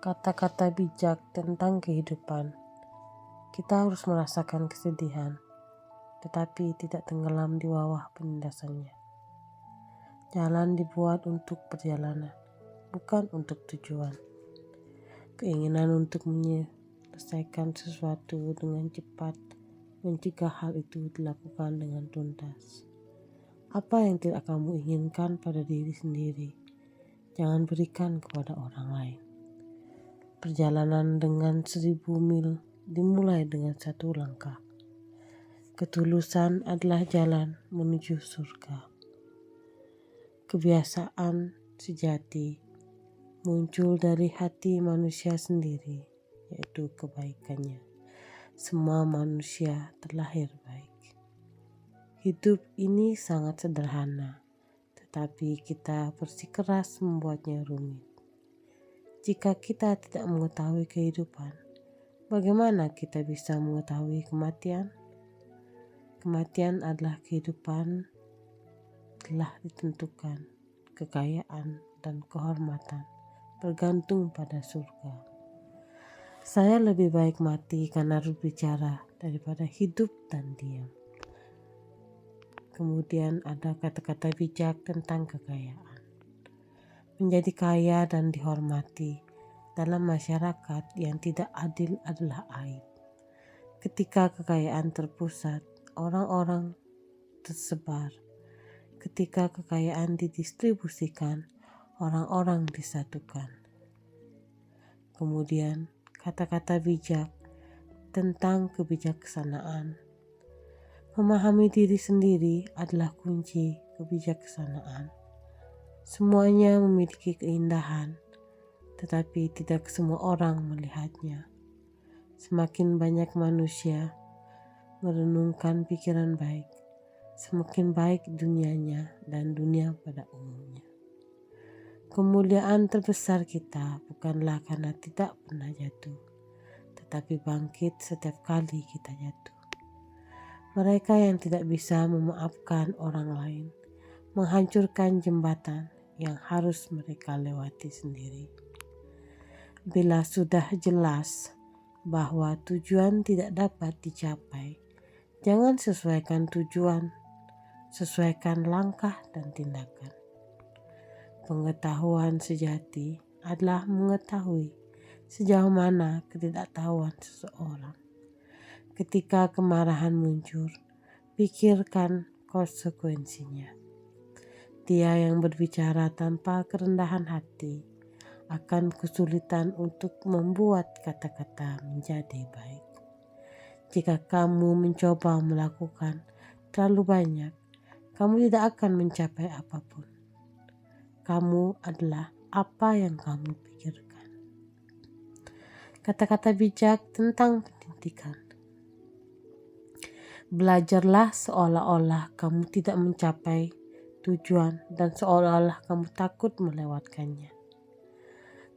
Kata-kata bijak tentang kehidupan. Kita harus merasakan kesedihan, tetapi tidak tenggelam di bawah penindasannya. Jalan dibuat untuk perjalanan, bukan untuk tujuan. Keinginan untuk menyelesaikan sesuatu dengan cepat mencegah hal itu dilakukan dengan tuntas. Apa yang tidak kamu inginkan pada diri sendiri, jangan berikan kepada orang lain. Perjalanan dengan 1000 mil dimulai dengan 1 langkah. Ketulusan adalah jalan menuju surga. Kebiasaan sejati muncul dari hati manusia sendiri, yaitu kebaikannya. Semua manusia terlahir baik. Hidup ini sangat sederhana, tetapi kita bersikeras membuatnya rumit. Jika kita tidak mengetahui kehidupan, bagaimana kita bisa mengetahui kematian? Kematian adalah kehidupan telah ditentukan, kekayaan dan kehormatan bergantung pada surga. Saya lebih baik mati karena berbicara daripada hidup dan diam. Kemudian ada kata-kata bijak tentang kekayaan. Menjadi kaya dan dihormati dalam masyarakat yang tidak adil adalah aib. Ketika kekayaan terpusat, orang-orang tersebar. Ketika kekayaan didistribusikan, orang-orang disatukan. Kemudian kata-kata bijak tentang kebijaksanaan. Memahami diri sendiri adalah kunci kebijaksanaan. Semuanya memiliki keindahan, tetapi tidak semua orang melihatnya. Semakin banyak manusia merenungkan pikiran baik, semakin baik dunianya dan dunia pada umumnya. Kemuliaan terbesar kita bukanlah karena tidak pernah jatuh, tetapi bangkit setiap kali kita jatuh. Mereka yang tidak bisa memaafkan orang lain menghancurkan jembatan yang harus mereka lewati sendiri. Bila sudah jelas bahwa tujuan tidak dapat dicapai, jangan sesuaikan tujuan, sesuaikan langkah dan tindakan. Pengetahuan sejati adalah mengetahui sejauh mana ketidaktahuan seseorang. Ketika kemarahan muncul, pikirkan konsekuensinya. Dia yang berbicara tanpa kerendahan hati akan kesulitan untuk membuat kata-kata menjadi baik. Jika kamu mencoba melakukan terlalu banyak, kamu tidak akan mencapai apapun. Kamu adalah apa yang kamu pikirkan. Kata-kata bijak tentang pendidikan. Belajarlah seolah-olah kamu tidak mencapai tujuan dan seolah-olah kamu takut melewatkannya.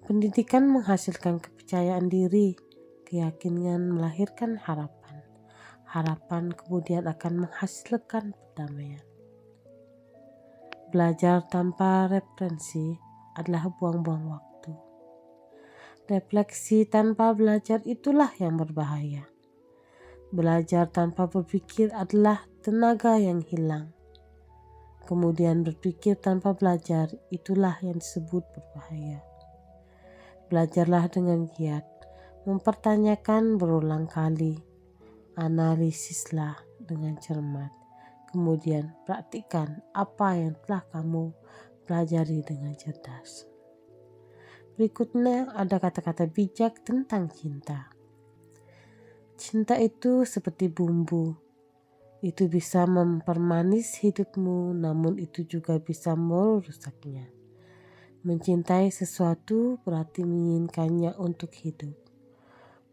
Pendidikan menghasilkan kepercayaan diri, keyakinan melahirkan harapan. Harapan kemudian akan menghasilkan perdamaian. Belajar tanpa referensi adalah buang-buang waktu. Refleksi tanpa belajar itulah yang berbahaya. Belajar tanpa berpikir adalah tenaga yang hilang. Kemudian berpikir tanpa belajar, itulah yang disebut berbahaya. Belajarlah dengan giat, mempertanyakan berulang kali, analisislah dengan cermat, kemudian praktikkan apa yang telah kamu pelajari dengan cerdas. Berikutnya ada kata-kata bijak tentang cinta. Cinta itu seperti bumbu. Itu bisa mempermanis hidupmu, namun itu juga bisa merusaknya. Mencintai sesuatu berarti menginginkannya untuk hidup.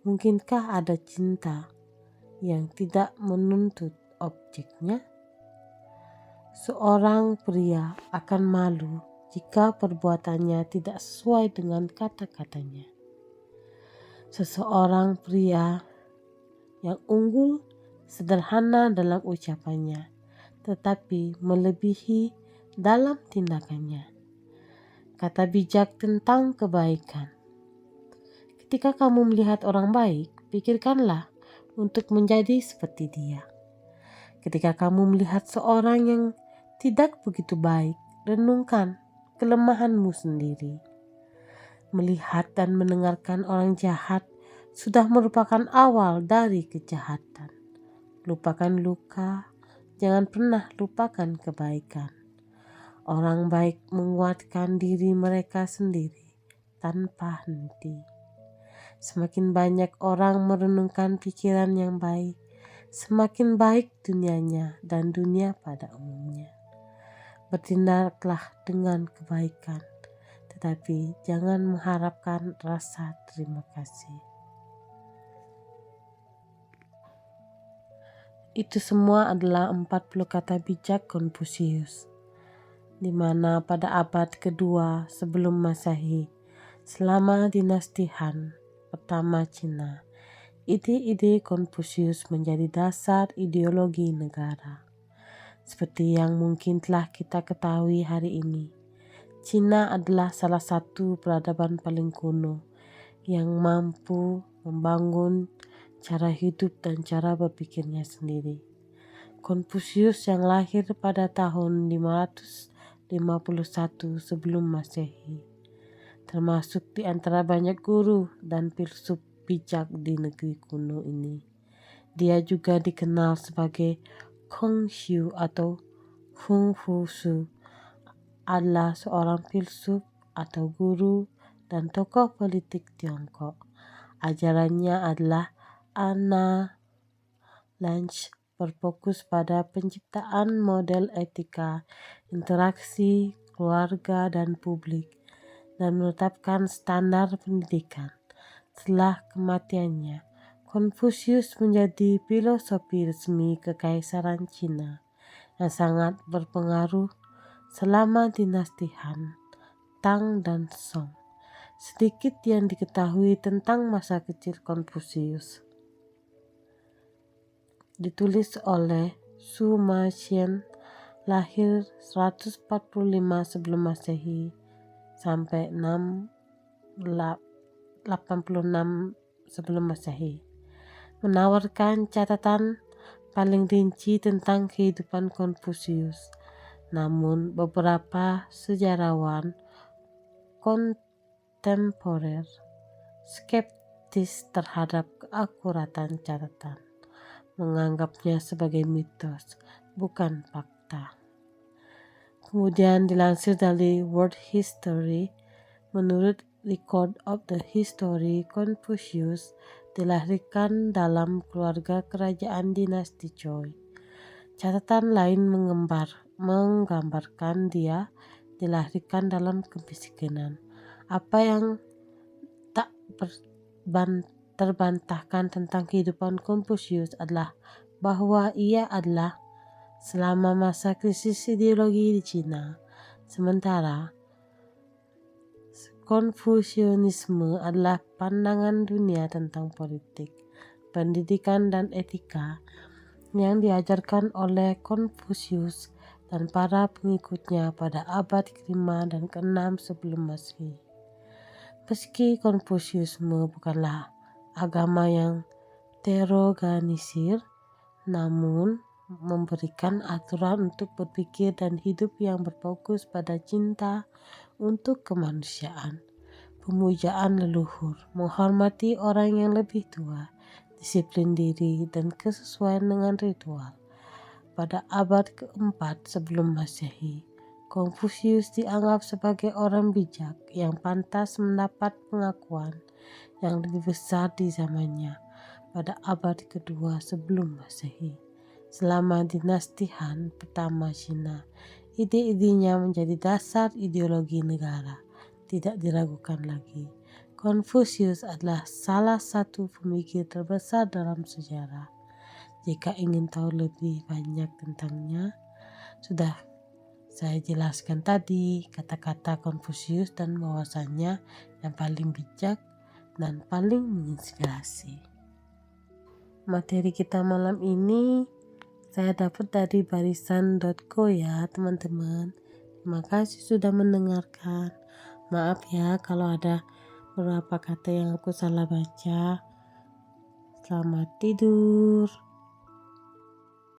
Mungkinkah ada cinta yang tidak menuntut objeknya? Seorang pria akan malu jika perbuatannya tidak sesuai dengan kata-katanya. Seseorang pria yang unggul sederhana dalam ucapannya, tetapi melebihi dalam tindakannya. Kata bijak tentang kebaikan. Ketika kamu melihat orang baik, pikirkanlah untuk menjadi seperti dia. Ketika kamu melihat seorang yang tidak begitu baik, renungkan kelemahanmu sendiri. Melihat dan mendengarkan orang jahat sudah merupakan awal dari kejahatan. Lupakan luka, jangan pernah lupakan kebaikan. Orang baik menguatkan diri mereka sendiri tanpa henti. Semakin banyak orang merenungkan pikiran yang baik, semakin baik dunianya dan dunia pada umumnya. Bertindaklah dengan kebaikan, tetapi jangan mengharapkan rasa terima kasih. Itu semua adalah 40 kata bijak Konfusius, di mana pada abad kedua sebelum Masehi, selama dinasti Han pertama Cina, ide-ide Konfusius menjadi dasar ideologi negara. Seperti yang mungkin telah kita ketahui hari ini, Cina adalah salah satu peradaban paling kuno yang mampu membangun cara hidup dan cara berpikirnya sendiri. Konfusius yang lahir pada tahun 551 sebelum Masehi, termasuk di antara banyak guru dan filsuf bijak di negeri kuno ini. Dia juga dikenal sebagai Konghucu atau Kungfusu, adalah seorang filsuf atau guru dan tokoh politik Tiongkok. Ajarannya adalah Analance, berfokus pada penciptaan model etika, interaksi, keluarga, dan publik, dan menetapkan standar pendidikan. Setelah kematiannya, Konfusius menjadi filosofi resmi Kekaisaran Cina yang sangat berpengaruh selama dinasti Han, Tang, dan Song. Sedikit yang diketahui tentang masa kecil Konfusius. Ditulis oleh Su Maxian, lahir 145 sebelum Masehi sampai 86 sebelum Masehi. Menawarkan catatan paling rinci tentang kehidupan Konfusius. Namun beberapa sejarawan kontemporer skeptis terhadap keakuratan catatan, menganggapnya sebagai mitos, bukan fakta. Kemudian dilansir dari World History, menurut Record of the History, Konfusius dilahirkan dalam keluarga kerajaan dinasti Choi. Catatan lain menggambarkan dia dilahirkan dalam kemiskinan. Apa yang tak terbantahkan tentang kehidupan Konfusius adalah bahwa ia adalah selama masa krisis ideologi di Cina. Sementara Konfusianisme adalah pandangan dunia tentang politik, pendidikan, dan etika yang diajarkan oleh Konfusius dan para pengikutnya pada abad ke-5 dan ke-6 sebelum Masehi. Meski Konfusianisme bukanlah agama yang terorganisir, namun memberikan aturan untuk berpikir dan hidup yang berfokus pada cinta untuk kemanusiaan, pemujaan leluhur, menghormati orang yang lebih tua, disiplin diri, dan kesesuaian dengan ritual. Pada abad ke-4 sebelum Masehi, Konfusius dianggap sebagai orang bijak yang pantas mendapat pengakuan yang lebih besar di zamannya pada abad kedua sebelum Masehi. Selama dinasti Han pertama Cina, ide-idenya menjadi dasar ideologi negara, tidak diragukan lagi. Konfusius adalah salah satu pemikir terbesar dalam sejarah. Jika ingin tahu lebih banyak tentangnya, sudah saya jelaskan tadi kata-kata Konfusius dan wawasannya yang paling bijak dan paling menginspirasi. Materi kita malam ini saya dapat dari barisan.co ya teman-teman. Terima kasih sudah mendengarkan. Maaf ya kalau ada beberapa kata yang aku salah baca. Selamat tidur.